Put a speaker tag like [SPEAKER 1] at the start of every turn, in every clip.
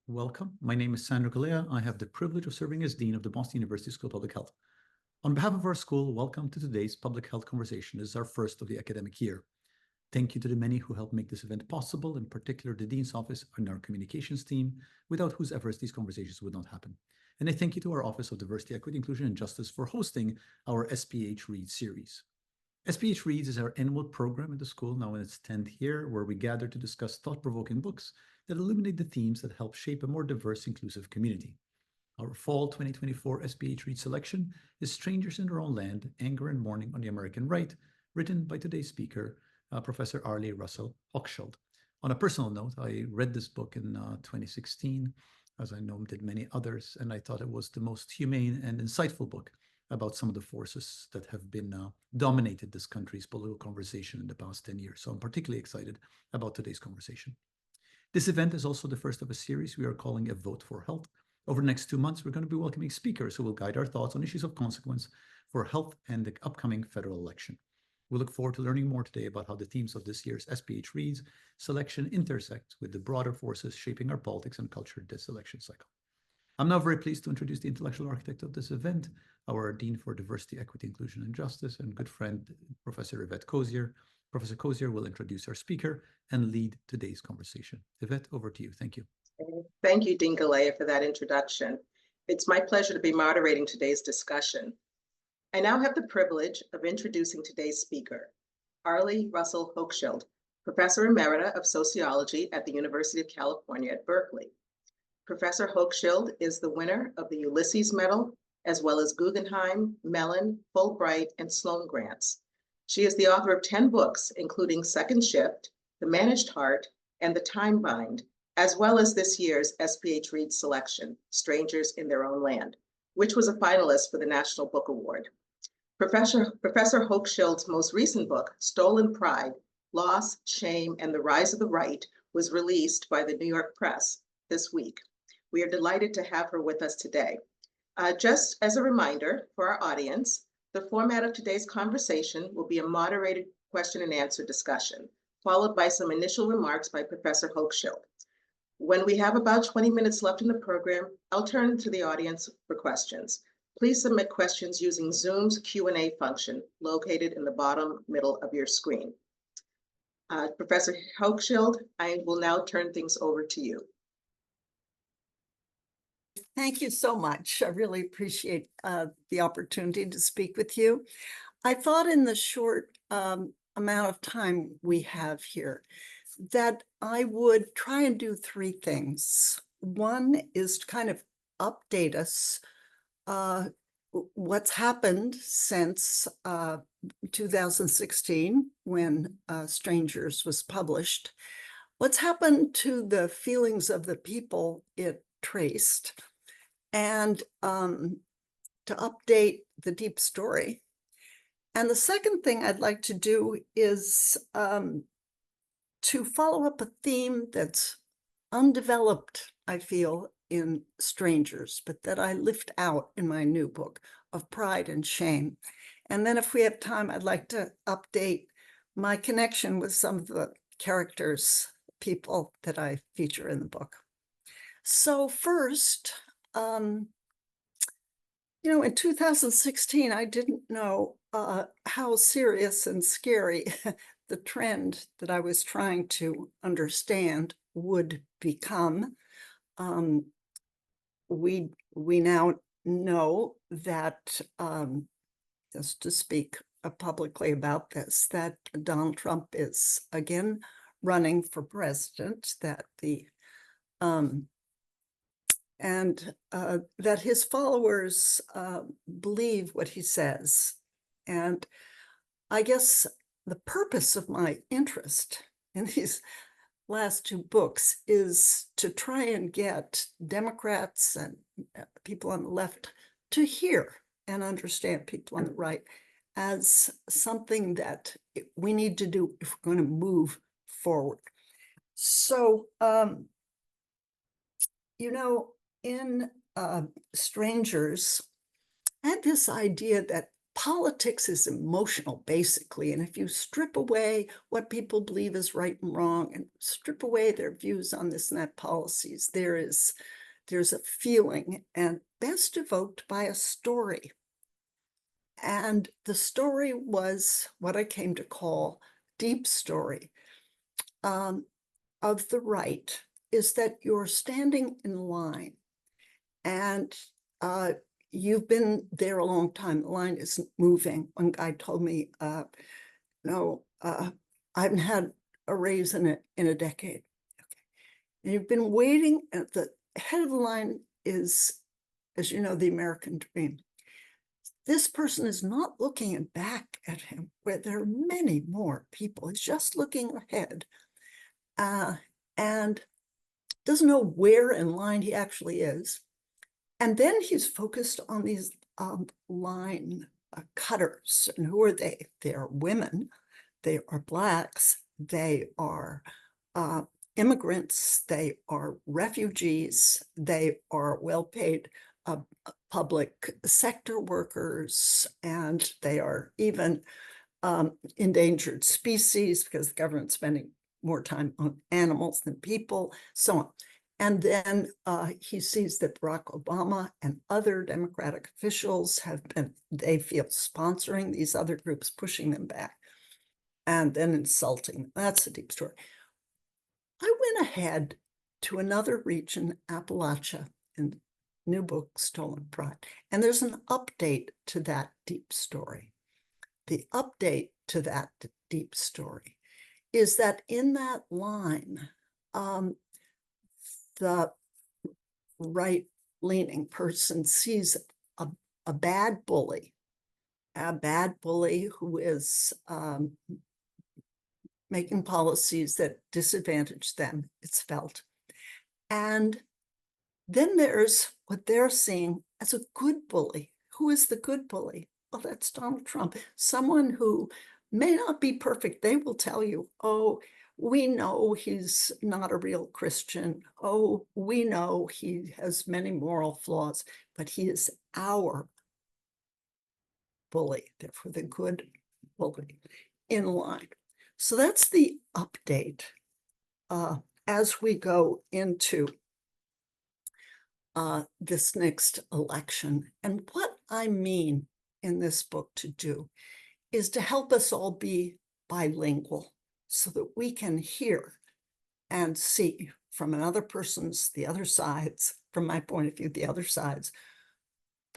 [SPEAKER 1] Welcome. My name is Sandro Galea. I have the privilege of serving as Dean of the Boston University School of Public Health. On behalf of our school, welcome to today's Public Health Conversation. This is our first of the academic year. Thank you to the many who helped make this event possible, in particular the Dean's Office and our communications team, without whose efforts these conversations would not happen. And I thank you to our Office of Diversity, Equity, Inclusion, and Justice for hosting our SPH Reads series. SPH Reads is our annual program at the school, now in its 10th year, where we gather to discuss thought-provoking books that illuminate the themes that help shape a more diverse, inclusive community. Our fall 2024 SPH Reads selection is Strangers in Their Own Land, Anger and Mourning on the American Right, written by today's speaker, Professor Arlie Russell Hochschild. On a personal note, I read this book in 2016, as I know did many others, and I thought it was the most humane and insightful book about some of the forces that have been dominated this country's political conversation in the past 10 years. So I'm particularly excited about today's conversation. This event is also the first of a series we are calling A Vote for Health. Over the next 2 months, we're going to be welcoming speakers who will guide our thoughts on issues of consequence for health and the upcoming federal election. We look forward to learning more today about how the themes of this year's SPH Reads selection intersect with the broader forces shaping our politics and culture this election cycle. I'm now very pleased to introduce the intellectual architect of this event, our Dean for Diversity, Equity, Inclusion, and Justice, and good friend, Professor Yvette Cozier. Professor Cozier will introduce our speaker and lead today's conversation. Yvette, over to you. Thank you.
[SPEAKER 2] Thank you, Dean Galea, for that introduction. It's my pleasure to be moderating today's discussion. I now have the privilege of introducing today's speaker, Arlie Russell Hochschild, Professor Emerita of Sociology at the University of California at Berkeley. Professor Hochschild is the winner of the Ulysses Medal, as well as Guggenheim, Mellon, Fulbright, and Sloan grants. She is the author of 10 books, including Second Shift, The Managed Heart, and The Time Bind, as well as this year's SPH Reads selection, Strangers in Their Own Land, which was a finalist for the National Book Award. Professor Hochschild's most recent book, Stolen Pride, Loss, Shame, and the Rise of the Right, was released by the New York Press this week. We are delighted to have her with us today. Just as a reminder for our audience, the format of today's conversation will be a moderated question and answer discussion, followed by some initial remarks by Professor Hochschild. When we have about 20 minutes left in the program, I'll turn to the audience for questions. Please submit questions using Zoom's Q&A function located in the bottom middle of your screen. Professor Hochschild, I will now turn things over to you.
[SPEAKER 3] Thank you so much. I really appreciate the opportunity to speak with you. I thought in the short amount of time we have here that I would try and do 3 things. One is to kind of update us what's happened since 2016 when Strangers was published, what's happened to the feelings of the people it traced, and to update the deep story. And the second thing I'd like to do is to follow up a theme that's undeveloped, I feel, in Strangers, but that I lift out in my new book of Pride and Shame. And then if we have time, I'd like to update my connection with some of the characters, people that I feature in the book. So first, in 2016, I didn't know how serious and scary the trend that I was trying to understand would become. We now know that, just to speak publicly about this, that Donald Trump is again running for president, that that his followers believe what he says. And I guess the purpose of my interest in these last 2 books is to try and get Democrats and people on the left to hear and understand people on the right as something that we need to do if we're going to move forward. So, in Strangers, I had this idea that politics is emotional, basically. And if you strip away what people believe is right and wrong and strip away their views on this and that policies, there's a feeling, and best evoked by a story. And the story was what I came to call deep story of the right, is that you're standing in line and you've been there a long time. The line isn't moving. One guy told me, no, I haven't had a raise in a decade. Okay. And you've been waiting at the head of the line is, as you know, the American dream. This person is not looking back at him, where there are many more people. He's just looking ahead and doesn't know where in line he actually is. And then he's focused on these line cutters. And who are they? They are women. They are Blacks. They are immigrants. They are refugees. They are well-paid public sector workers, and they are even endangered species because the government's spending more time on animals than people, so on. And then he sees that Barack Obama and other Democratic officials have been, they feel, sponsoring these other groups, pushing them back, and then insulting them. That's a deep story. I went ahead to another region, Appalachia, in new book, Stolen Pride. And there's an update to that deep story. The update to that deep story is that in that line, the right-leaning person sees a bad bully who is making policies that disadvantage them, it's felt. And then there's what they're seeing as a good bully. Who is the good bully? Well, that's Donald Trump, someone who may not be perfect. They will tell you, oh, we know he's not a real Christian. Oh, we know he has many moral flaws, but he is our bully, therefore the good bully in line. So that's the update as we go into this next election. And what I mean in this book to do is to help us all be bilingual so that we can hear and see from another person's, the other side's, from my point of view, the other side's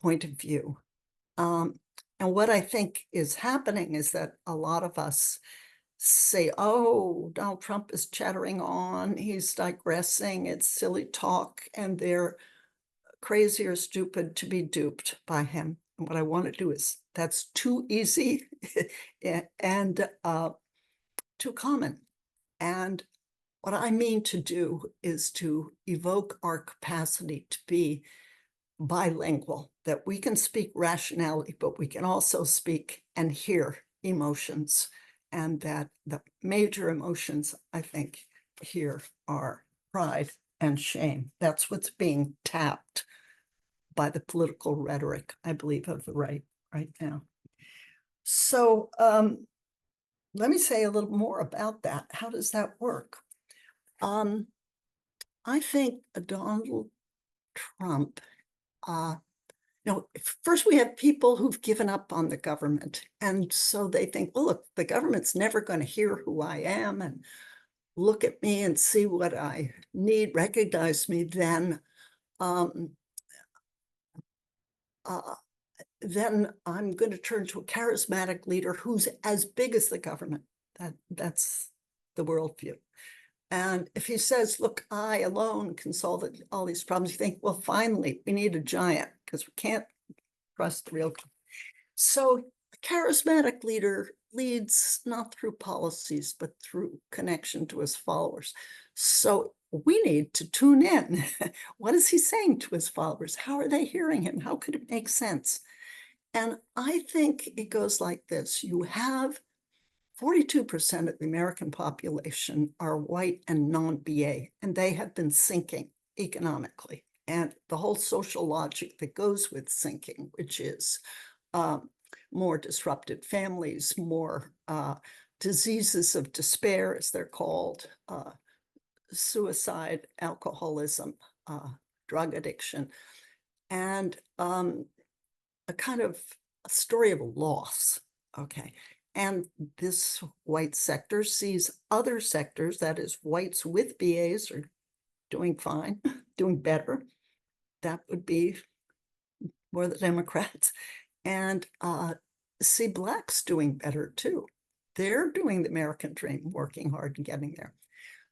[SPEAKER 3] point of view. And what I think is happening is that a lot of us say, oh, Donald Trump is chattering on, he's digressing, it's silly talk, and they're crazy or stupid to be duped by him. And what I want to do is, that's too easy and too common. And what I mean to do is to evoke our capacity to be bilingual, that we can speak rationality, but we can also speak and hear emotions. And that the major emotions, I think, here are pride and shame. That's what's being tapped by the political rhetoric, I believe, of the right now. So let me say a little more about that. How does that work? I think Donald Trump, first we have people who've given up on the government. And so they think, well, look, the government's never going to hear who I am and look at me and see what I need, recognize me, then I'm going to turn to a charismatic leader who's as big as the government. That's the worldview. And if he says, look, I alone can solve all these problems, you think, well, finally, we need a giant because we can't trust the real. So a charismatic leader leads not through policies, but through connection to his followers. So we need to tune in. What is he saying to his followers? How are they hearing him? How could it make sense? And I think it goes like this. You have 42% of the American population are white and non-BA, and they have been sinking economically. And the whole social logic that goes with sinking, which is more disrupted families, more diseases of despair, as they're called, suicide, alcoholism, drug addiction, and a kind of a story of loss. Okay. And this white sector sees other sectors, that is, whites with BAs are doing fine, doing better. That would be more the Democrats. And see Blacks doing better too. They're doing the American dream, working hard and getting there.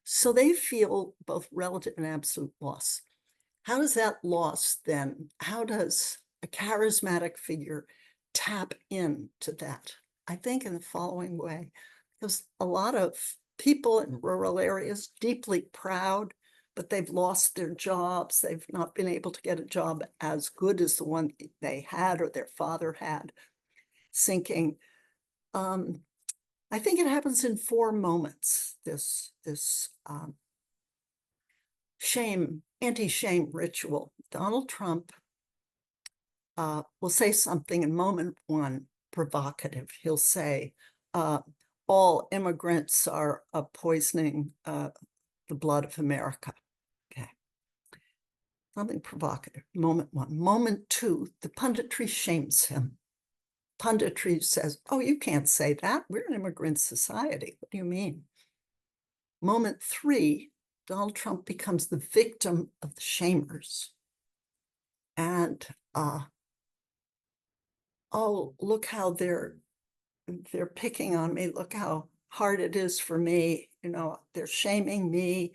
[SPEAKER 3] So they feel both relative and absolute loss. How does that loss then, how does a charismatic figure tap into that? I think in the following way, because a lot of people in rural areas deeply proud, but they've lost their jobs. They've not been able to get a job as good as the one they had or their father had, sinking. I think it happens in 4 moments, this shame, anti-shame ritual. Donald Trump will say something in moment 1, provocative. He'll say, all immigrants are poisoning the blood of America. Okay. Something provocative, moment 1. Moment 2, the punditry shames him. Punditry says, oh, you can't say that. We're an immigrant society. What do you mean? Moment 3, Donald Trump becomes the victim of the shamers. And oh, look how they're picking on me. Look how hard it is for me. You know, they're shaming me.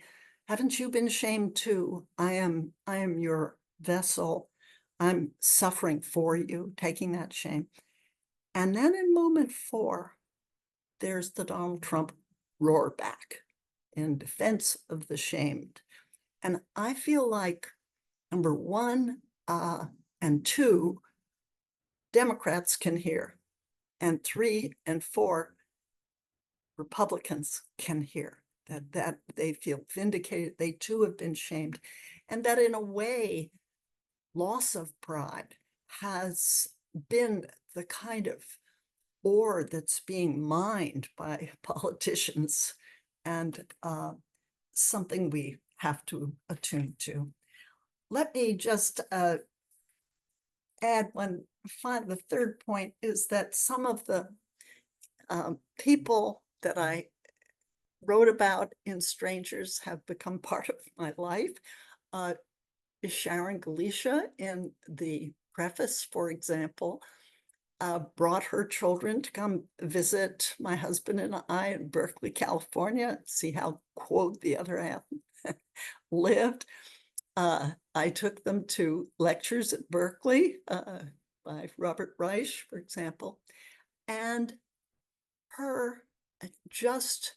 [SPEAKER 3] Haven't you been shamed too? I am your vessel. I'm suffering for you, taking that shame. And then in moment 4, there's the Donald Trump roar back in defense of the shamed. And I feel like number 1 and 2, Democrats can hear, and 3 and 4, Republicans can hear that they feel vindicated. They too have been shamed. And that in a way, loss of pride has been the kind of ore that's being mined by politicians, and something we have to attune to. Let me just add the third point is that some of the people that I wrote about in Strangers have become part of my life. Sharon Galicia in the preface, for example, brought her children to come visit my husband and I in Berkeley, California, see how, quote, the other half lived. I took them to lectures at Berkeley by Robert Reich, for example, and her just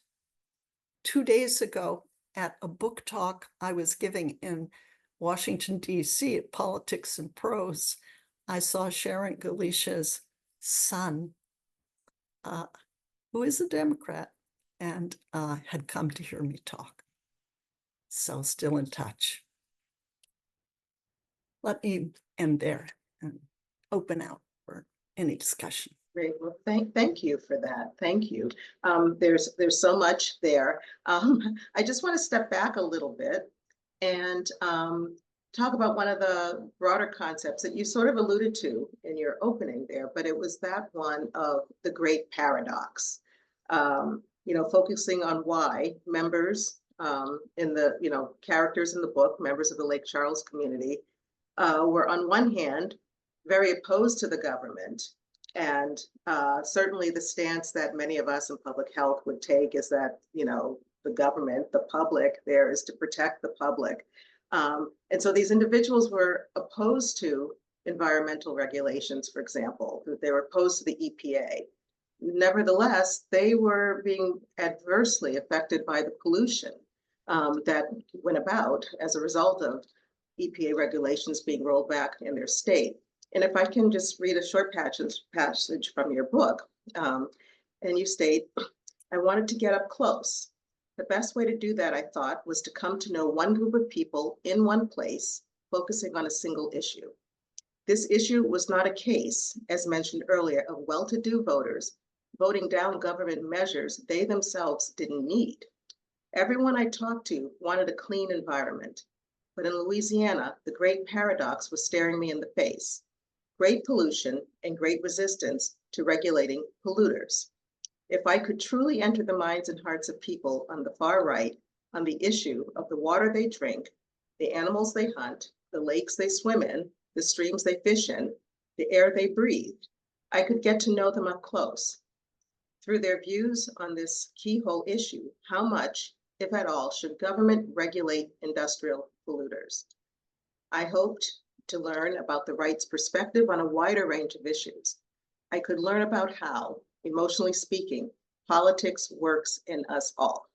[SPEAKER 3] 2 days ago at a book talk I was giving in Washington, D.C. at Politics and Prose, I saw Sharon Galicia's son, who is a Democrat, and had come to hear me talk. So still in touch. Let me end there and open out for any discussion.
[SPEAKER 2] Great. Well, thank you for that. Thank you. There's so much there. I just want to step back a little bit and talk about one of the broader concepts that you sort of alluded to in your opening there, but it was that one of the great paradox. Focusing on why members in the, characters in the book, members of the Lake Charles community, were on one hand very opposed to the government. And certainly the stance that many of us in public health would take is that, the government, the public, there is to protect the public. And so these individuals were opposed to environmental regulations, for example, they were opposed to the EPA. Nevertheless, they were being adversely affected by the pollution that went about as a result of EPA regulations being rolled back in their state. And if I can just read a short passage from your book, and you state, I wanted to get up close. The best way to do that, I thought, was to come to know one group of people in one place, focusing on a single issue. This issue was not a case, as mentioned earlier, of well-to-do voters voting down government measures they themselves didn't need. Everyone I talked to wanted a clean environment. But in Louisiana, the great paradox was staring me in the face: great pollution and great resistance to regulating polluters. If I could truly enter the minds and hearts of people on the far right on the issue of the water they drink, the animals they hunt, the lakes they swim in, the streams they fish in, the air they breathe, I could get to know them up close. Through their views on this keyhole issue, how much, if at all, should government regulate industrial polluters? I hoped to learn about the right's perspective on a wider range of issues. I could learn about how, emotionally speaking, politics works in us all.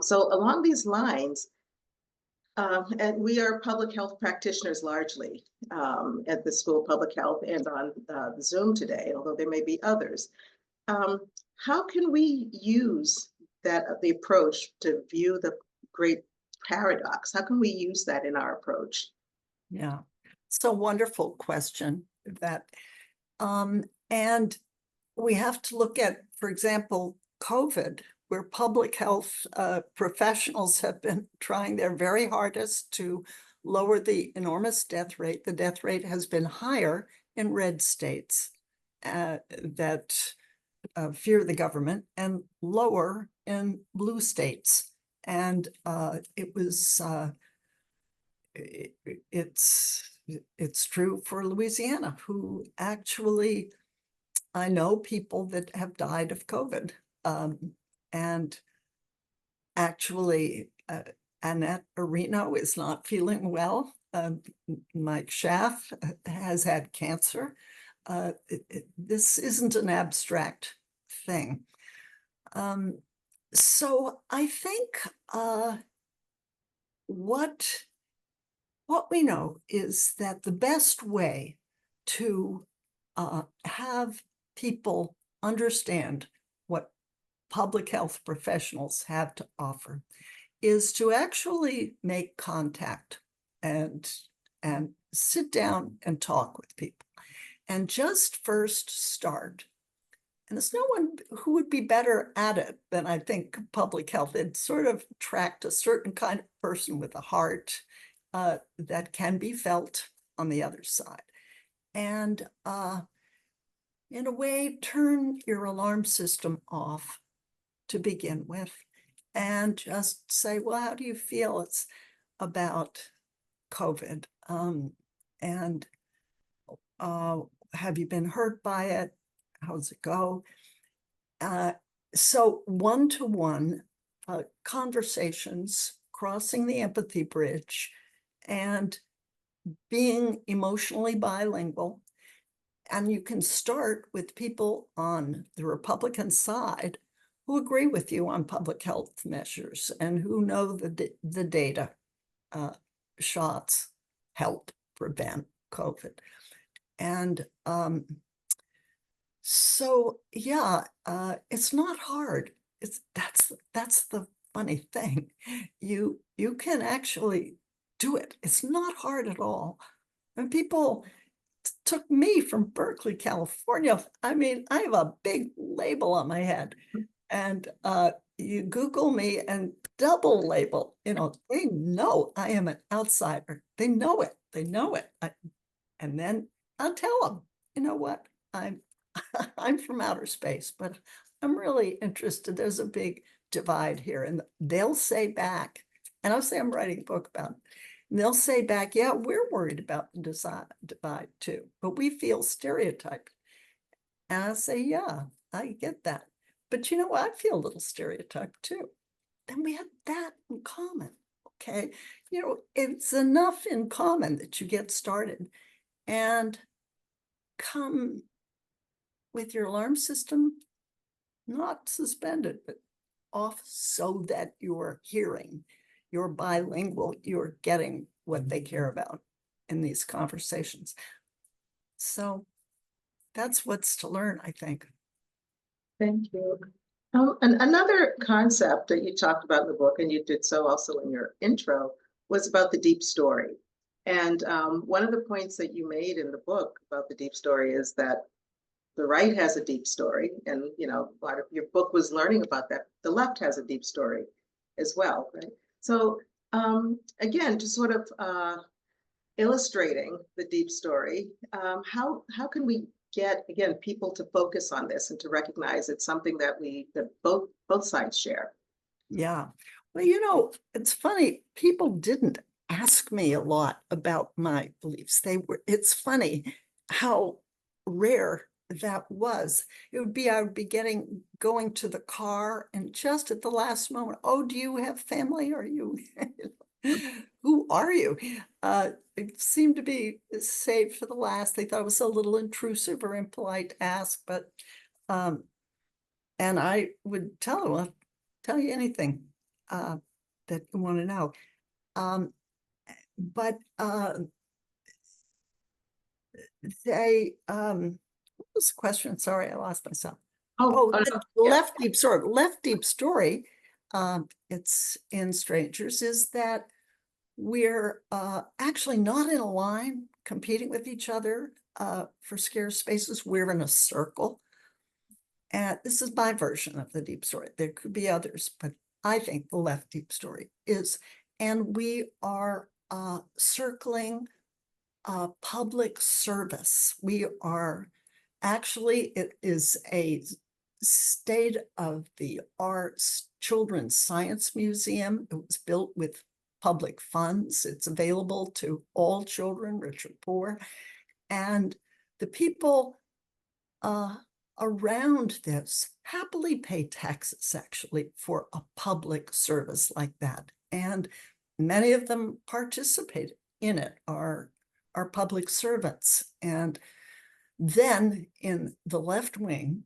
[SPEAKER 2] So along these lines, and we are public health practitioners largely at the School of Public Health and on the Zoom today, although there may be others. How can we use the approach to view the great paradox? How can we use that in our approach?
[SPEAKER 3] Yeah, it's a wonderful question. And we have to look at, for example, COVID, where public health professionals have been trying their very hardest to lower the enormous death rate. The death rate has been higher in red states that fear the government, and lower in blue states. And it's true for Louisiana, who actually, I know people that have died of COVID. And actually, Annette Areno is not feeling well. Mike Schaff has had cancer. This isn't an abstract thing. So I think what we know is that the best way to have people understand what public health professionals have to offer is to actually make contact and sit down and talk with people, and just first start. And there's no one who would be better at it than, I think, public health. It sort of attract a certain kind of person with a heart that can be felt on the other side. And in a way, turn your alarm system off to begin with, and just say, well, how do you feel it's about COVID? And have you been hurt by it? How's it go? So one-to-one conversations, crossing the empathy bridge, and being emotionally bilingual. And you can start with people on the Republican side who agree with you on public health measures and who know the data. Shots help prevent COVID. And so, yeah, it's not hard. That's the funny thing. You can actually do it. It's not hard at all. And people took me from Berkeley, California. I mean, I have a big label on my head, and you Google me and double label, they know I am an outsider. They know it. And then I'll tell them, you know what, I'm from outer space, but I'm really interested. There's a big divide here. And they'll say back, and I'll say I'm writing a book about it. And they'll say back, yeah, we're worried about the divide too, but we feel stereotyped. And I say, yeah, I get that. But you know what? I feel a little stereotyped too. Then we have that in common, okay? It's enough in common that you get started and come with your alarm system, not suspended, but off, so that you're hearing, you're bilingual, you're getting what they care about in these conversations. So that's what's to learn, I think.
[SPEAKER 2] Thank you. And another concept that you talked about in the book, and you did so also in your intro, was about the deep story. And one of the points that you made in the book about the deep story is that the right has a deep story, and a lot of your book was learning about that. The left has a deep story as well, right? So again, just sort of illustrating the deep story, how can we get, again, people to focus on this and to recognize it's something that both sides share?
[SPEAKER 3] Yeah. Well, it's funny, people didn't ask me a lot about my beliefs. It's funny how rare that was. I would be going to the car, and just at the last moment, oh, do you have family? Are you, who are you? It seemed to be saved for the last. They thought it was a little intrusive or impolite to ask, but, and I would tell them, I'll tell you anything that you want to know. But what was the question? Sorry, I lost myself.
[SPEAKER 2] Oh,
[SPEAKER 3] The
[SPEAKER 2] yeah.
[SPEAKER 3] left deep story, it's in Strangers, is that we're actually not in a line competing with each other for scarce spaces. We're in a circle. And this is my version of the deep story. There could be others, but I think the left deep story is, and we are circling public service. We are actually, it is a state-of-the-art children's science museum. It was built with public funds. It's available to all children, rich or poor. And the people around this happily pay taxes, actually, for a public service like that. And many of them participate in it, are public servants. And then in the left wing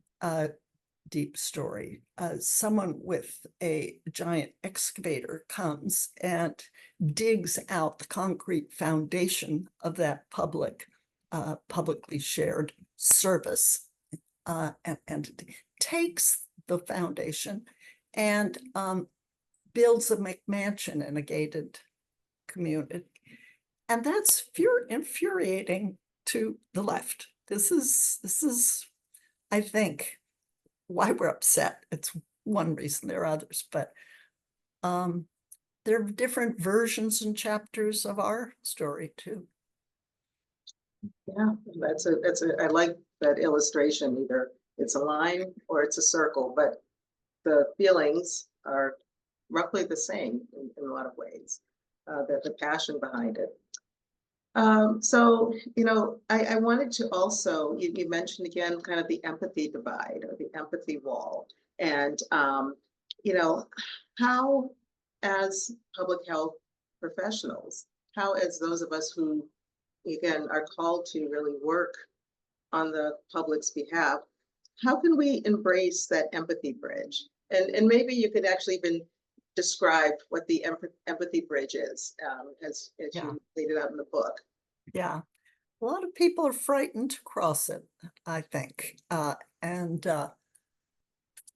[SPEAKER 3] deep story, someone with a giant excavator comes and digs out the concrete foundation of that publicly shared service, and takes the foundation and builds a McMansion in a gated community. And that's infuriating to the left. This is, I think, why we're upset. It's one reason. There are others, but there are different versions and chapters of our story too.
[SPEAKER 2] Yeah, I like that illustration. Either it's a line or it's a circle, but the feelings are roughly the same in a lot of ways, the passion behind it. So, I wanted to also, you mentioned again, kind of the empathy divide or the empathy wall. And, how as public health professionals, how as those of us who, again, are called to really work on the public's behalf, how can we embrace that empathy bridge? And maybe you could actually even describe what the empathy bridge is, as you laid it out in the book.
[SPEAKER 3] Yeah, a lot of people are frightened to cross it, I think, and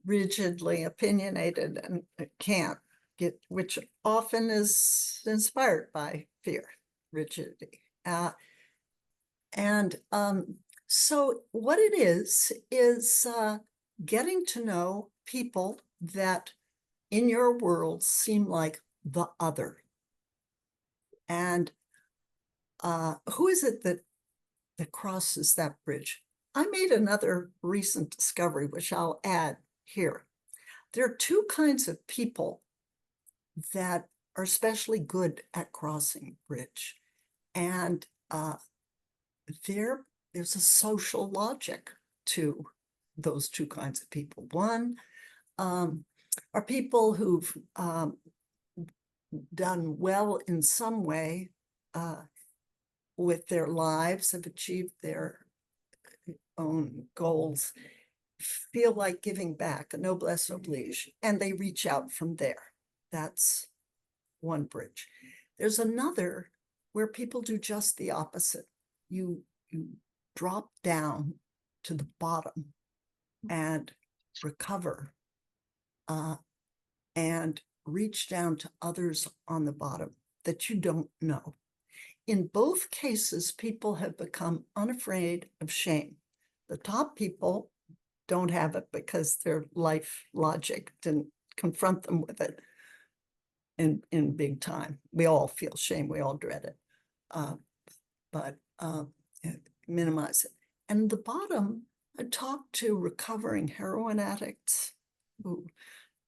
[SPEAKER 3] rigidly opinionated and can't get, which often is inspired by fear, rigidity. So what it is getting to know people that in your world seem like the other. And who is it that crosses that bridge? I made another recent discovery, which I'll add here. There are two kinds of people that are especially good at crossing bridge. And there's a social logic to those two kinds of people. One are people who've done well in some way with their lives, have achieved their own goals, feel like giving back, a noblesse oblige, and they reach out from there. That's one bridge. There's another where people do just the opposite. You drop down to the bottom and recover and reach down to others on the bottom that you don't know. in both cases, people have become unafraid of shame. The top people don't have it because their life logic didn't confront them with it in big time. We all feel shame, we all dread it, but minimize it. And the bottom, I talked to recovering heroin addicts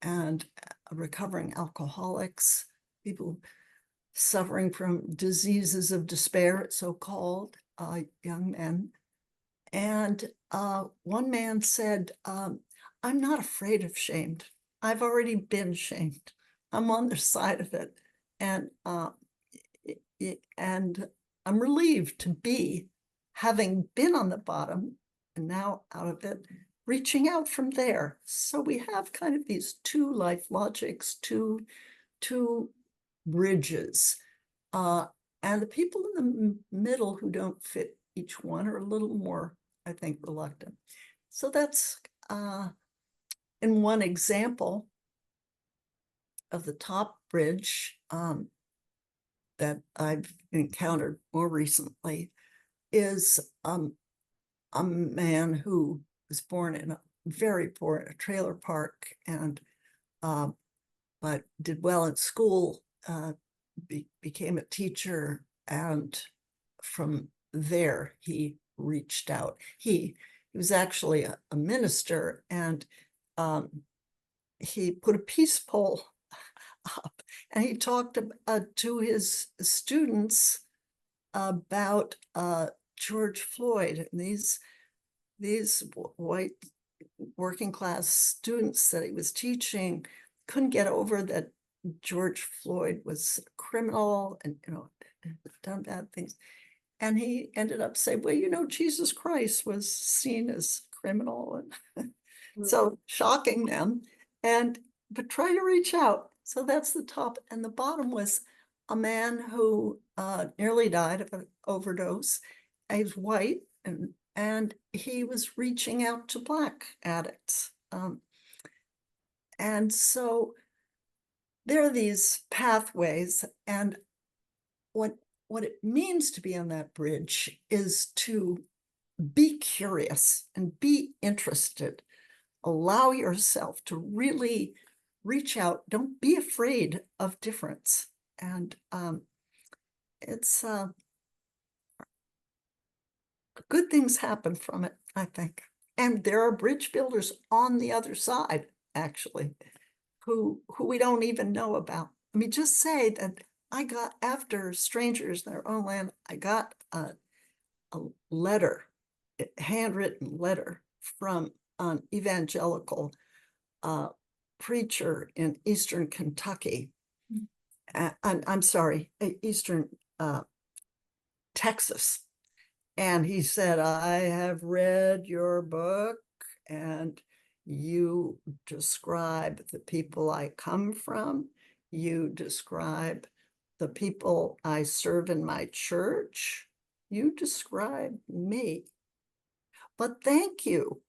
[SPEAKER 3] and recovering alcoholics, people suffering from diseases of despair, so-called young men. And one man said, I'm not afraid of shame. I've already been shamed. I'm on the side of it. And I'm relieved to be, having been on the bottom and now out of it, reaching out from there. So we have kind of these two life logics, two bridges. And the people in the middle who don't fit each one are a little more, I think, reluctant. So that's in one example of the top bridge that I've encountered more recently is a man who was born in a very poor trailer park and but did well in school, became a teacher, and from there he reached out. He was actually a minister, and he put a peace pole up, and he talked to his students about George Floyd and these white working class students that he was teaching couldn't get over that George Floyd was a criminal and, done bad things. And he ended up saying, well, Jesus Christ was seen as criminal. And so shocking them, but try to reach out. So that's the top. And the bottom was a man who nearly died of an overdose. He was white, and he was reaching out to Black addicts. And so there are these pathways, and what it means to be on that bridge is to be curious and be interested. Allow yourself to really reach out. Don't be afraid of difference. And it's good things happen from it, I think. And there are bridge builders on the other side, actually, who we don't even know about. I mean, just say that I got, after Strangers in Their Own Land, I got a letter, a handwritten letter from an evangelical preacher in Eastern Kentucky. I'm sorry, Eastern Texas. And he said, I have read your book and you describe the people I come from. You describe the people I serve in my church. You describe me. But thank you.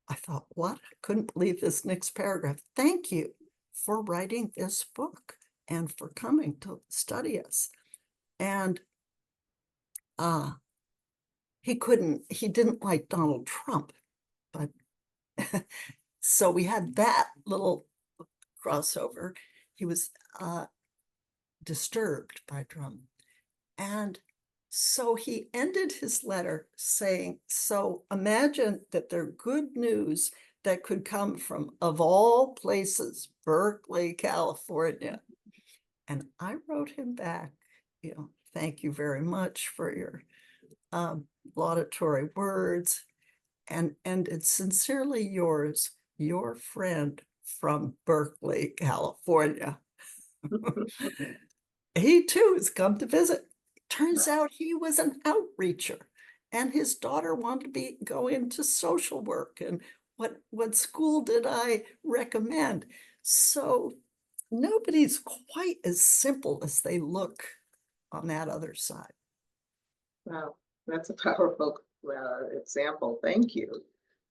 [SPEAKER 3] I thought, what? I couldn't believe this next paragraph. Thank you for writing this book and for coming to study us. And he didn't like Donald Trump, but so we had that little crossover. He was disturbed by Trump. And so he ended his letter saying, so imagine that there are good news that could come from, of all places, Berkeley, California. And I wrote him back, thank you very much for your laudatory words. And it's sincerely yours, your friend from Berkeley, California. He too has come to visit. Turns out he was an outreacher, and his daughter wanted to go into social work. And what school did I recommend? So nobody's quite as simple as they look on that other side.
[SPEAKER 2] Wow, that's a powerful example. Thank you.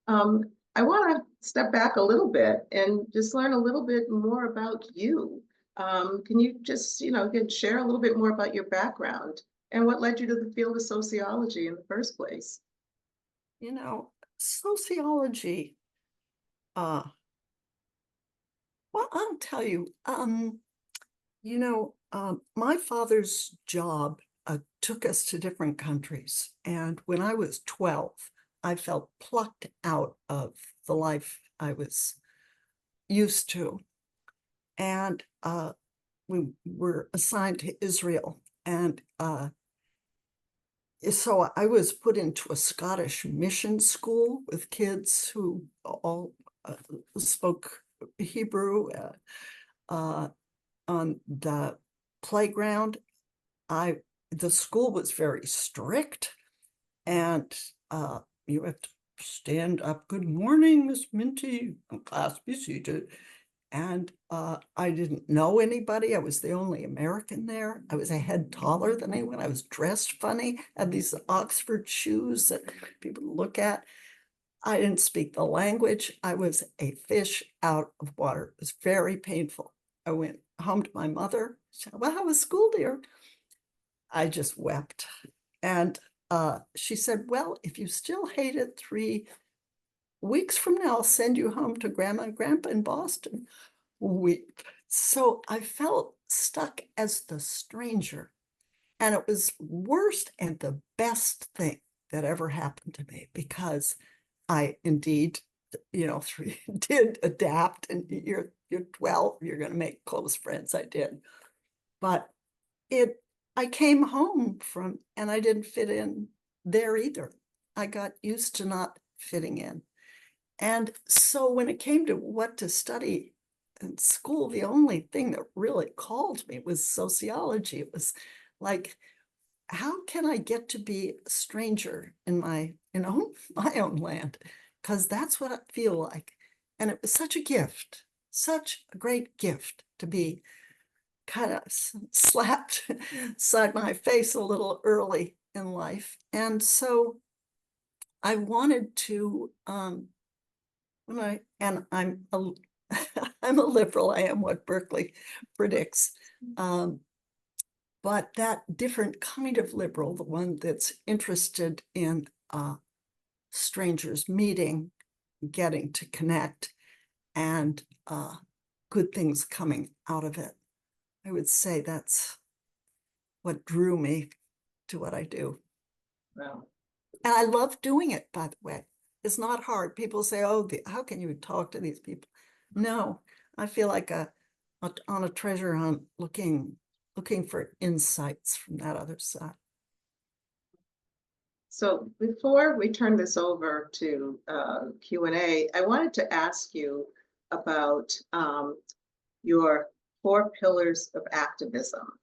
[SPEAKER 2] I want to step back a little bit and just learn a little bit more about you. Can you just, again, share a little bit more about your background and what led you to the field of sociology in the first place?
[SPEAKER 3] Sociology, well, I'll tell you, my father's job took us to different countries. And when I was 12, I felt plucked out of the life I was used to. And we were assigned to Israel. And so I was put into a Scottish mission school with kids who all spoke Hebrew. On the playground, the school was very strict, and you have to stand up. Good morning, Miss Minty. Class, be seated. And I didn't know anybody. I was the only American there. I was a head taller than anyone. I was dressed funny. I had these Oxford shoes that people look at. I didn't speak the language. I was a fish out of water. It was very painful. I went home to my mother. She said, "Well, how was school, dear?" I just wept. And she said, "Well, if you still hate it, 3 weeks from now, I'll send you home to Grandma and Grandpa in Boston." So I felt stuck as the stranger. And it was worst and the best thing that ever happened to me, because I indeed, did adapt. And you're 12, you're going to make close friends. I did. But I came home and I didn't fit in there either. I got used to not fitting in. And so when it came to what to study in school, the only thing that really called me was sociology. It was like, how can I get to be a stranger in my own land? Because that's what I feel like. And it was such a gift, such a great gift to be kind of slapped side my face a little early in life. And so I wanted to, I'm a I'm a liberal. I am what Berkeley predicts. But that different kind of liberal, the one that's interested in strangers meeting, getting to connect, and good things coming out of it. I would say that's what drew me to what I do.
[SPEAKER 2] Wow.
[SPEAKER 3] And I love doing it, by the way. It's not hard. People say, "Oh, how can you talk to these people?" No, I feel like on a treasure hunt, looking for insights from that other side.
[SPEAKER 2] So before we turn this over to Q&A, I wanted to ask you about your 4 pillars of activism.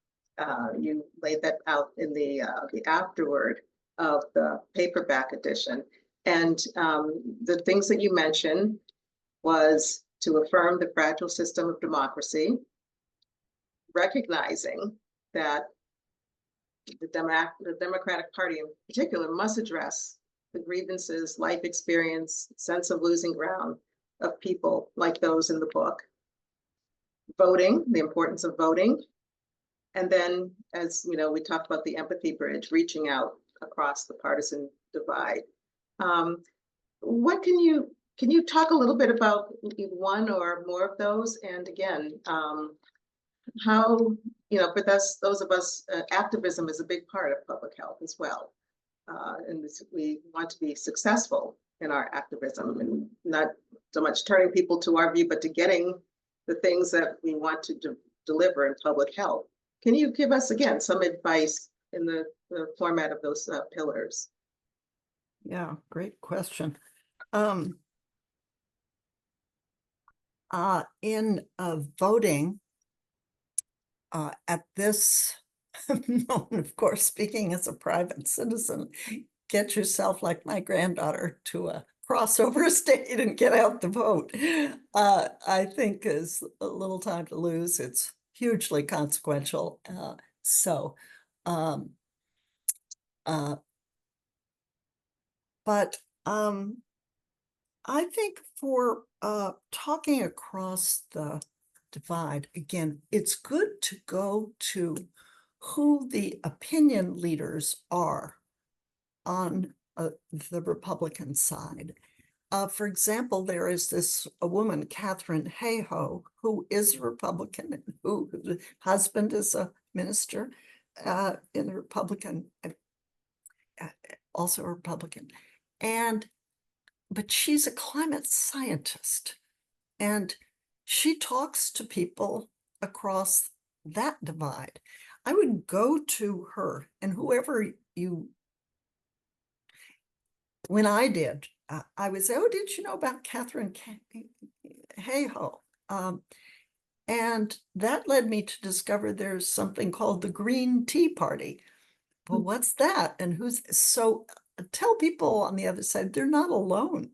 [SPEAKER 2] You laid that out in the afterword of the paperback edition. And the things that you mentioned was to affirm the fragile system of democracy, recognizing that the Democratic Party in particular must address the grievances, life experience, sense of losing ground of people like those in the book. Voting, the importance of voting. And then, as you know, we talked about the empathy bridge, reaching out across the partisan divide. What can you talk a little bit about one or more of those? And again, how, for those of us, activism is a big part of public health as well. And we want to be successful in our activism, and not so much turning people to our view, but to getting the things that we want to deliver in public health. Can you give us, again, some advice in the format of those pillars?
[SPEAKER 3] Yeah, great question. In voting, at this moment, of course, speaking as a private citizen, get yourself, like my granddaughter, to a crossover state and get out the vote. I think is a little time to lose. It's hugely consequential. But I think for talking across the divide, again, it's good to go to who the opinion leaders are on the Republican side. For example, there is a woman, Catherine Hayhoe, who is a Republican, and whose husband is a minister in the Republican, also a Republican. But she's a climate scientist, and she talks to people across that divide. I would go to her, and whoever you, when I did, I would say, oh, did you know about Catherine Hayhoe? And that led me to discover there's something called the Green Tea Party. Well, what's that? And so tell people on the other side, they're not alone.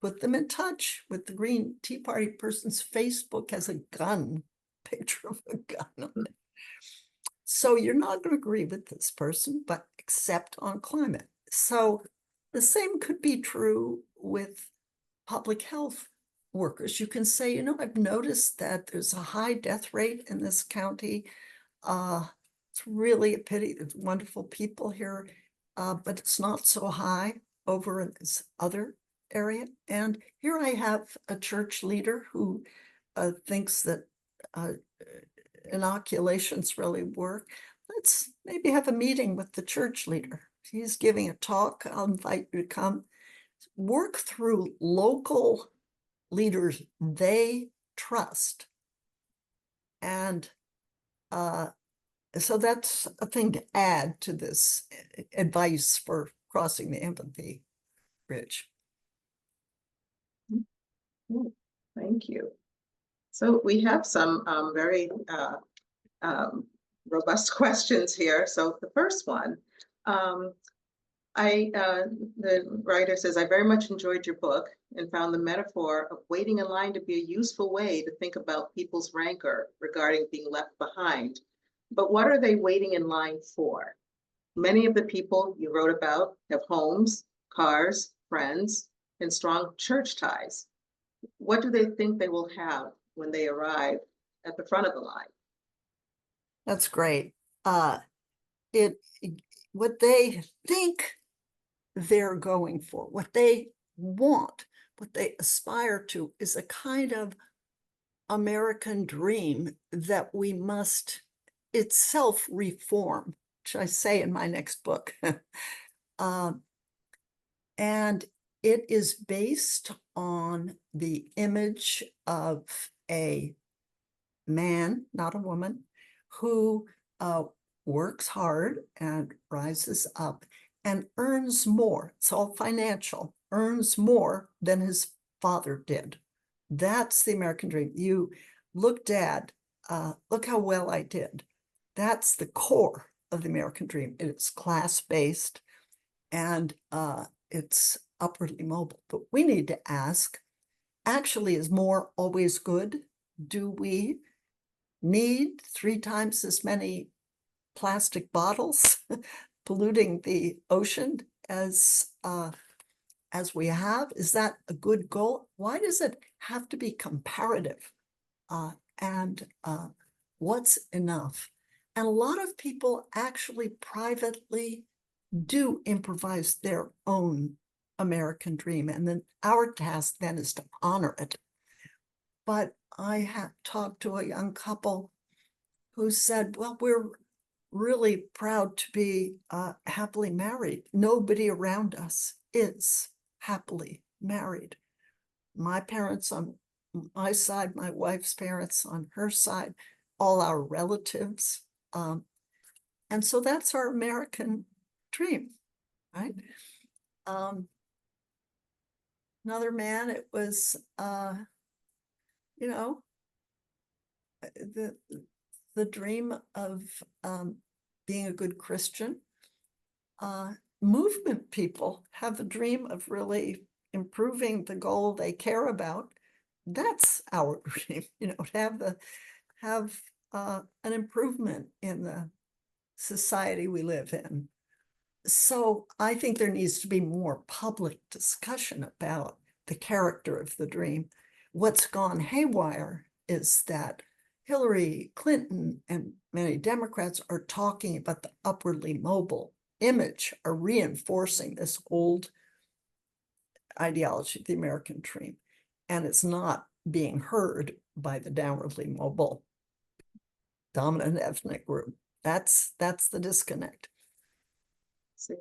[SPEAKER 3] Put them in touch with the Green Tea Party. Person's Facebook has a gun, picture of a gun on it. So you're not going to agree with this person, but except on climate. So the same could be true with public health workers. You can say, you know, I've noticed that there's a high death rate in this county. It's really a pity. There's wonderful people here, but it's not so high over in this other area. And here I have a church leader who thinks that inoculations really work. Let's maybe have a meeting with the church leader. He's giving a talk. I'll invite you to come. Work through local leaders they trust. And so that's a thing to add to this advice for crossing the empathy bridge.
[SPEAKER 2] Thank you. So we have some very robust questions here. So the first one, the writer says, I very much enjoyed your book and found the metaphor of waiting in line to be a useful way to think about people's rancor regarding being left behind. But what are they waiting in line for? Many of the people you wrote about have homes, cars, friends, and strong church ties. What do they think they will have when they arrive at the front of the line?
[SPEAKER 3] That's great. What they think they're going for, what they want, what they aspire to is a kind of American dream that we must itself reform, which I say in my next book. And it is based on the image of a man, not a woman, who works hard and rises up and earns more. It's all financial, earns more than his father did. That's the American dream. You look, Dad, look how well I did. That's the core of the American dream. It's class-based and it's upwardly mobile. But we need to ask, actually, is more always good? Do we need 3 times as many plastic bottles polluting the ocean as we have? Is that a good goal? Why does it have to be comparative? And what's enough? And a lot of people actually privately do improvise their own American dream. And then our task then is to honor it. But I have talked to a young couple who said, well, we're really proud to be happily married. Nobody around us is happily married. My parents on my side, my wife's parents on her side, all our relatives. And so that's our American dream, right? Another man, it was, you know, the dream of being a good Christian. Movement people have the dream of really improving the goal they care about. That's our dream, you know, to have an improvement in the society we live in. So I think there needs to be more public discussion about the character of the dream. What's gone haywire is that Hillary Clinton and many Democrats are talking about the upwardly mobile image, are reinforcing this old ideology, the American dream, and it's not being heard by the downwardly mobile dominant ethnic group. That's the disconnect.
[SPEAKER 2] See.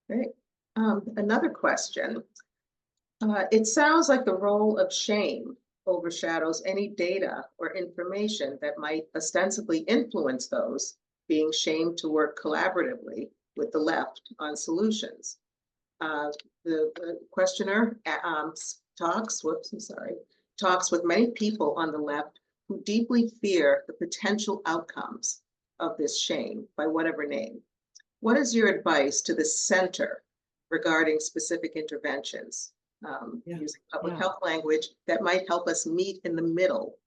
[SPEAKER 2] Great. Another question. It sounds like the role of shame overshadows any data or information that might ostensibly influence those being shamed to work collaboratively with the left on solutions. The questioner talks with many people on the left who deeply fear the potential outcomes of this shame by whatever name. What is your advice to the center regarding specific interventions using public health language that might help us meet in the middle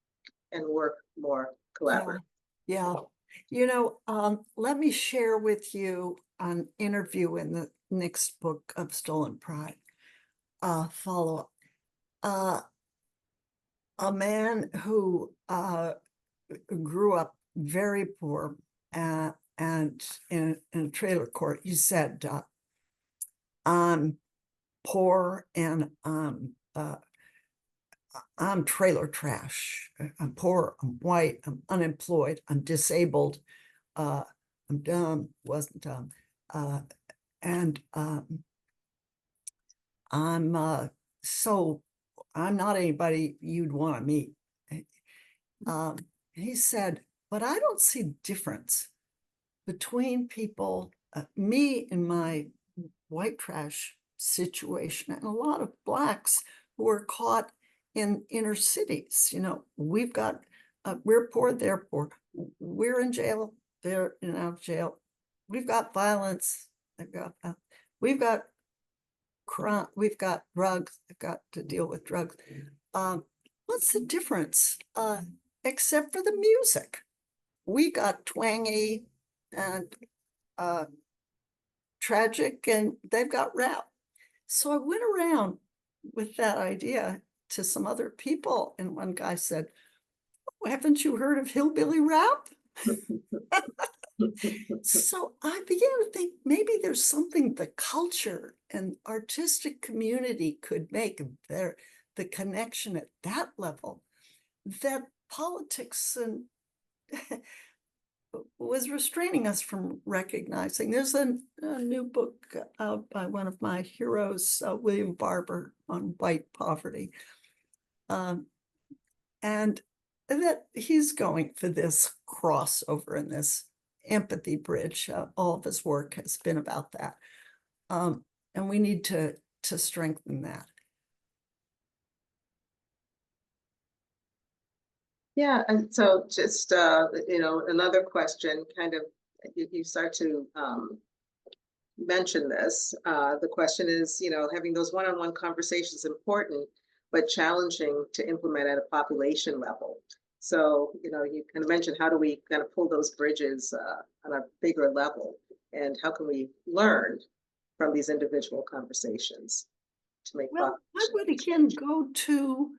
[SPEAKER 2] and work more collaboratively?
[SPEAKER 3] Yeah. You know, let me share with you an interview in the next book of Stolen Pride, follow-up. A man who grew up very poor and in a trailer court, he said, I'm poor and I'm trailer trash. I'm poor, I'm white, I'm unemployed, I'm disabled, I'm dumb, wasn't dumb, and I'm not anybody you'd want to meet. He said, but I don't see difference between people, me in my white trash situation, and a lot of Blacks who are caught in inner cities. You know, we've got, we're poor, they're poor. We're in jail, they're in out of jail. We've got violence, we've got crime, we've got drugs, they've got to deal with drugs. What's the difference? Except for the music. We got twangy and tragic, and they've got rap. So I went around with that idea to some other people, and one guy said, oh, haven't you heard of hillbilly rap? So I began to think maybe there's something the culture and artistic community could make there, the connection at that level, that politics and was restraining us from recognizing. There's a new book out by one of my heroes, William Barber, on white poverty. And that he's going for this crossover and this empathy bridge. All of his work has been about that. And we need to strengthen that.
[SPEAKER 2] Yeah, and so just, you know, another question, kind of, you start to mention this. The question is, you know, having those one-on-one conversations is important, but challenging to implement at a population level. So, you know, you kind of mentioned, how do we kind of pull those bridges on a bigger level? And how can we learn from these individual conversations to make
[SPEAKER 3] Well, I would again go to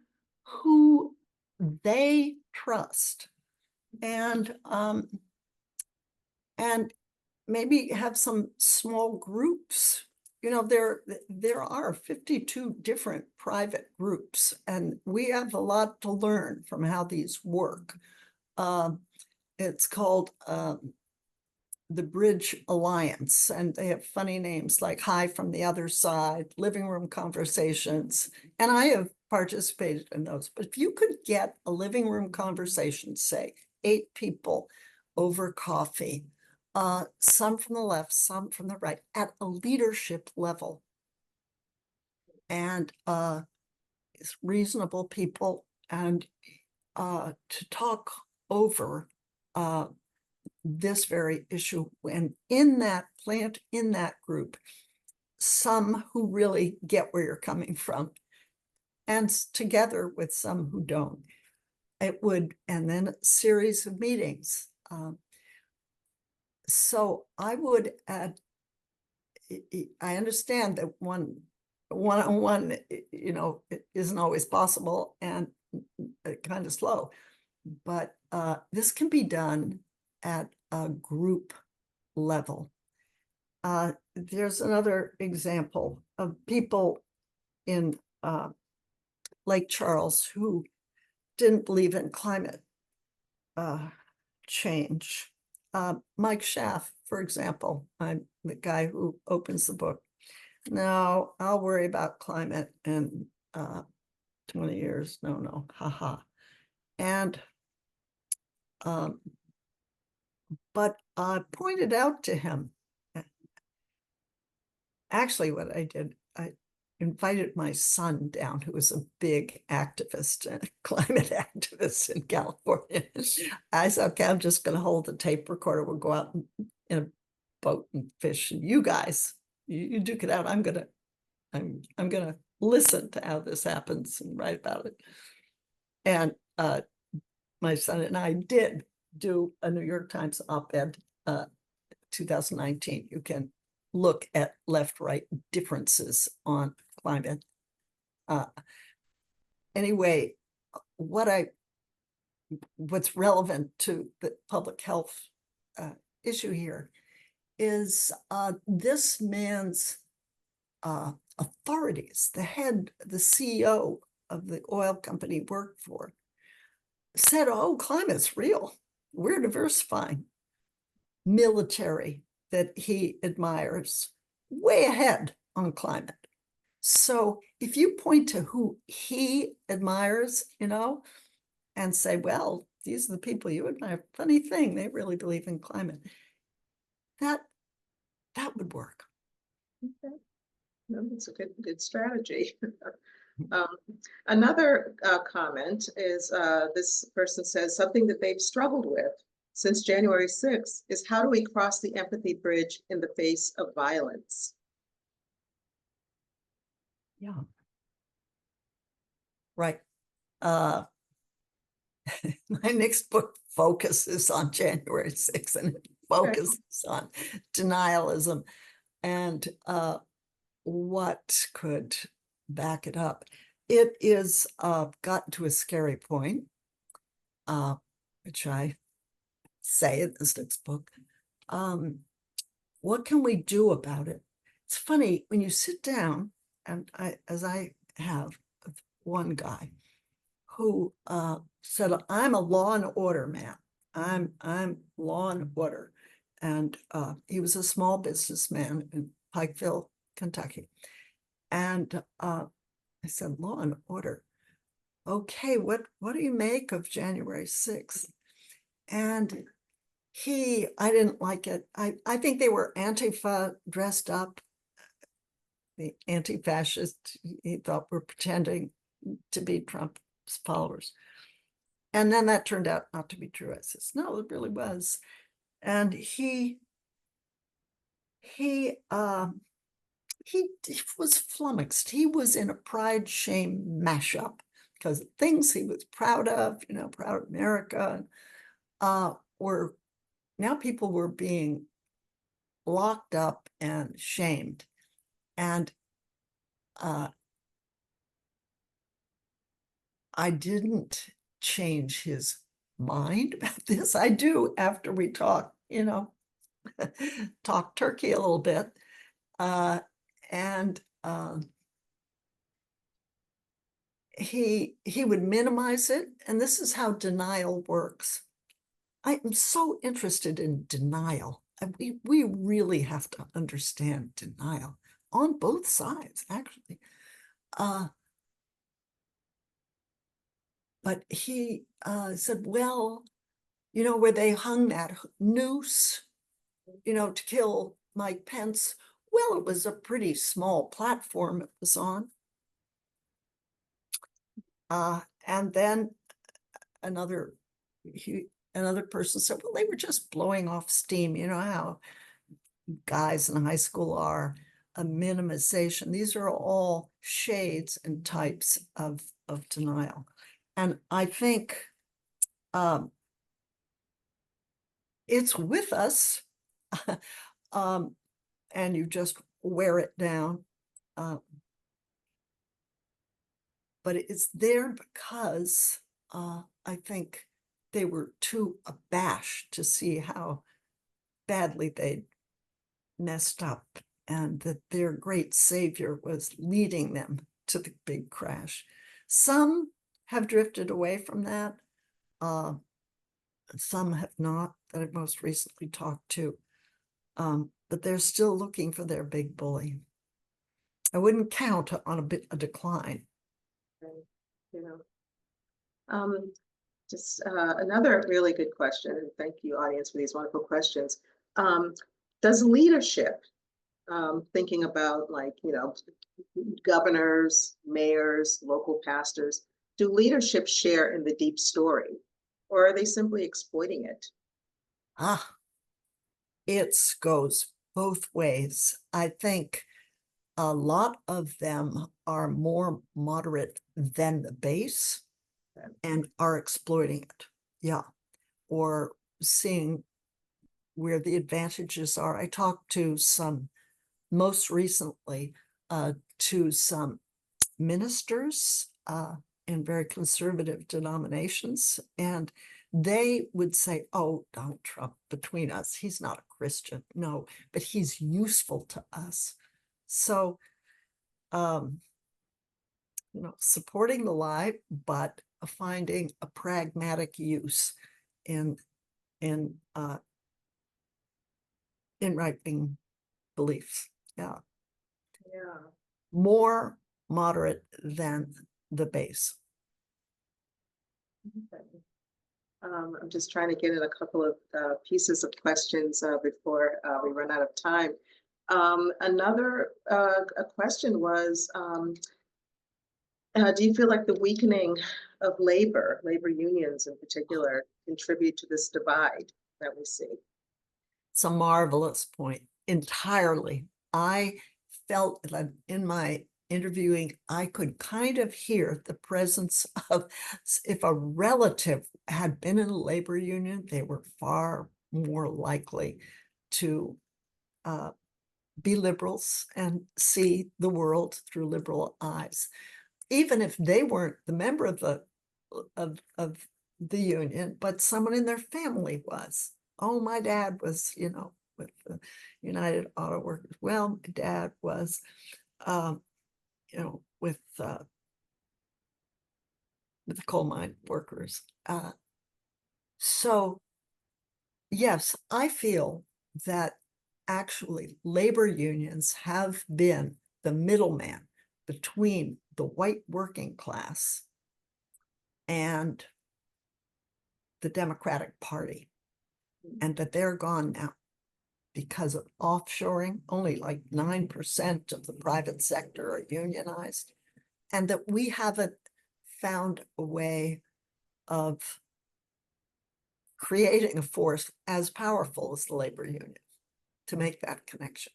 [SPEAKER 3] who they trust, and maybe have some small groups. You know, there are 52 different private groups, and we have a lot to learn from how these work. It's called the Bridge Alliance, and they have funny names like Hi from the Other Side, Living Room Conversations, and I have participated in those. But if you could get a living room conversation, say 8 people over coffee, some from the left, some from the right, at a leadership level, and it's reasonable people, and to talk over this very issue, and in that plant, in that group, some who really get where you're coming from, and together with some who don't. It would, and then a series of meetings. So I would add, I understand that one-on-one, you know, it isn't always possible, and kind of slow. But this can be done at a group level. There's another example of people in Lake Charles who didn't believe in climate change. Mike Schaff, for example, I'm the guy who opens the book. No, I'll worry about climate in 20 years. No, haha. And but I pointed out to him, actually what I did, I invited my son down, who was a big activist, climate activist in California. I said, okay, I'm just going to hold the tape recorder. We'll go out in a boat and fish. And you guys, you duke it out. I'm gonna listen to how this happens and write about it. And my son and I did do a New York Times op-ed 2019. You can look at left-right differences on climate. Anyway, what's relevant to the public health issue here is this man's authorities, the CEO of the oil company he worked for, said, oh, climate's real. We're diversifying. Military that he admires, way ahead on climate. So if you point to who he admires, and say, well, these are the people you admire, funny thing, they really believe in climate. That would work.
[SPEAKER 2] Okay. No, that's a good strategy. Another comment is this person says something that they've struggled with since January 6th is how do we cross the empathy bridge in the face of violence?
[SPEAKER 3] Yeah. Right. My next book focuses on January 6th, and it focuses on denialism and what could back it up. It is gotten to a scary point, which I say in this next book. What can we do about it? It's funny when you sit down, and as I have one guy who said, I'm a law and order man. I'm law and order. And he was a small businessman in Pikeville, Kentucky. And I said, law and order. Okay, what do you make of January 6th? And I didn't like it. I think they were Antifa dressed up. The anti-fascist, he thought, were pretending to be Trump's followers. And then that turned out not to be true. I says, no, it really was. And he was flummoxed. He was in a pride shame mashup because things he was proud of, proud of America, were now people were being locked up and shamed. And I didn't change his mind about this. I do after we talk, talk turkey a little bit. And he would minimize it. And this is how denial works. I am so interested in denial. We really have to understand denial on both sides, actually. But he said, well, where they hung that noose, to kill Mike Pence, well, it was a pretty small platform it was on. And then another person said, well, they were just blowing off steam. You know how guys in high school are, a minimization. These are all shades and types of denial. And I think it's with us, and you just wear it down. but it's there because I think they were too abashed to see how badly they'd messed up, and that their great savior was leading them to the big crash. Some have drifted away from that. Some have not, that I've most recently talked to. But they're still looking for their big bully. I wouldn't count on a decline.
[SPEAKER 2] You know, just another really good question, and thank you, audience, for these wonderful questions. Does leadership, thinking about, like, governors, mayors, local pastors, do leadership share in the deep story, or are they simply exploiting it?
[SPEAKER 3] It goes both ways. I think a lot of them are more moderate than the base and are exploiting it. Yeah. Or seeing where the advantages are. I talked to some, most recently, to some ministers in very conservative denominations, and they would say, oh, Donald Trump, between us, he's not a Christian. No, but he's useful to us. So, supporting the lie, but finding a pragmatic use in right-wing beliefs. Yeah. More moderate than the base.
[SPEAKER 2] Okay. I'm just trying to get in a couple of pieces of questions before we run out of time. Another a question was, do you feel like the weakening of labor unions in particular, contribute to this divide that we see?
[SPEAKER 3] It's a marvelous point. Entirely. I felt that in my interviewing, I could kind of hear the presence of, if a relative had been in a labor union, they were far more likely to be liberals and see the world through liberal eyes, even if they weren't the member of the union, but someone in their family was. Oh, my dad was, with the United Auto Workers. Well, my dad was, with the coal mine workers. So, yes, I feel that actually labor unions have been the middleman between the white working class and the Democratic Party, and that they're gone now because of offshoring. Only like 9% of the private sector are unionized, and that we haven't found a way of creating a force as powerful as the labor union to make that connection.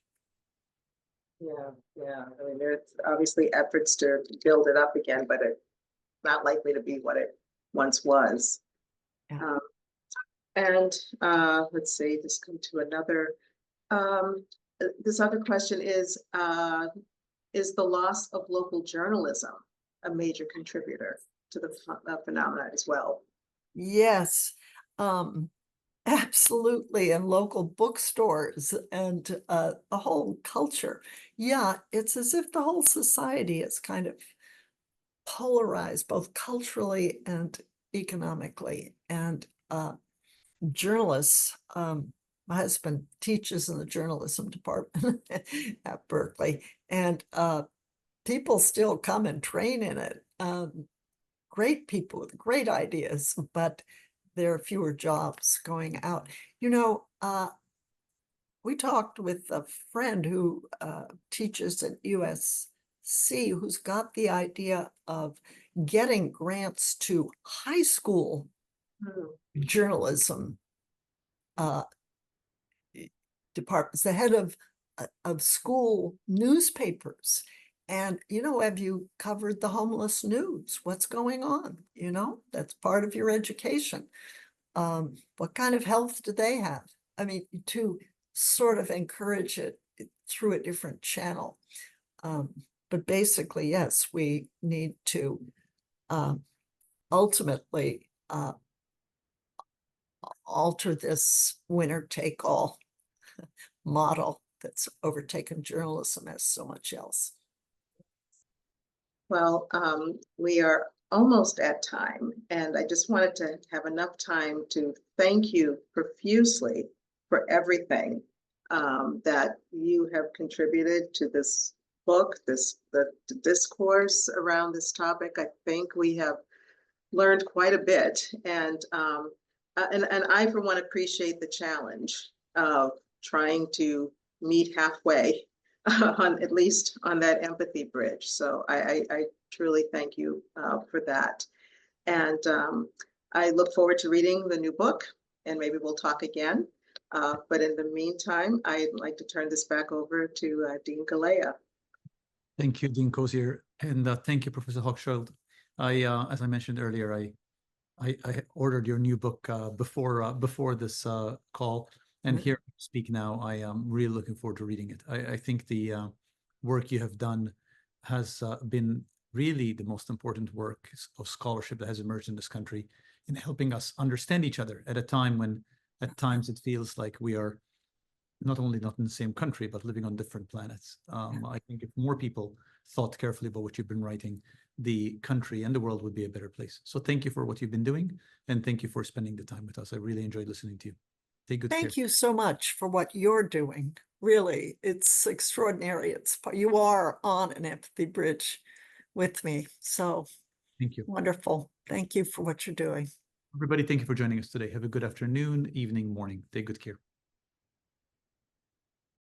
[SPEAKER 2] Yeah. I mean, there's obviously efforts to build it up again, but it's not likely to be what it once was.
[SPEAKER 3] Yeah.
[SPEAKER 2] And let's see, just come to another. This other question is the loss of local journalism a major contributor to the phenomenon as well?
[SPEAKER 3] Yes, absolutely. And local bookstores and the whole culture. Yeah, it's as if the whole society is kind of polarized, both culturally and economically. And journalists, my husband teaches in the journalism department at Berkeley, and people still come and train in it. Great people with great ideas, but there are fewer jobs going out. We talked with a friend who teaches at USC, who's got the idea of getting grants to high school journalism departments, the head of school newspapers. And, have you covered the homeless news? What's going on? That's part of your education. What kind of health do they have? I mean, to sort of encourage it through a different channel. But basically, yes, we need to ultimately alter this winner-take-all model that's overtaken journalism as so much else.
[SPEAKER 2] Well, we are almost at time, and I just wanted to have enough time to thank you profusely for everything that you have contributed to this book, the discourse around this topic. I think we have learned quite a bit, and I, for one, appreciate the challenge of trying to meet halfway on at least on that empathy bridge. So I truly thank you for that. And I look forward to reading the new book, and maybe we'll talk again. But in the meantime, I'd like to turn this back over to Dean Galea.
[SPEAKER 1] Thank you, Dean Cozier, and thank you, Professor Hochschild. As I mentioned earlier, I ordered your new book before this call, and here I speak now. I am really looking forward to reading it. I think the work you have done has been really the most important work of scholarship that has emerged in this country in helping us understand each other at a time when at times it feels like we are not only not in the same country, but living on different planets. I think if more people thought carefully about what you've been writing, the country and the world would be a better place. So thank you for what you've been doing, and thank you for spending the time with us. I really enjoyed listening to you. Take good care.
[SPEAKER 3] Thank you so much for what you're doing. Really, it's extraordinary. You are on an empathy bridge with me. So
[SPEAKER 1] Thank you.
[SPEAKER 3] Wonderful. Thank you for what you're doing.
[SPEAKER 1] Everybody, thank you for joining us today. Have a good afternoon, evening, morning. Take good care.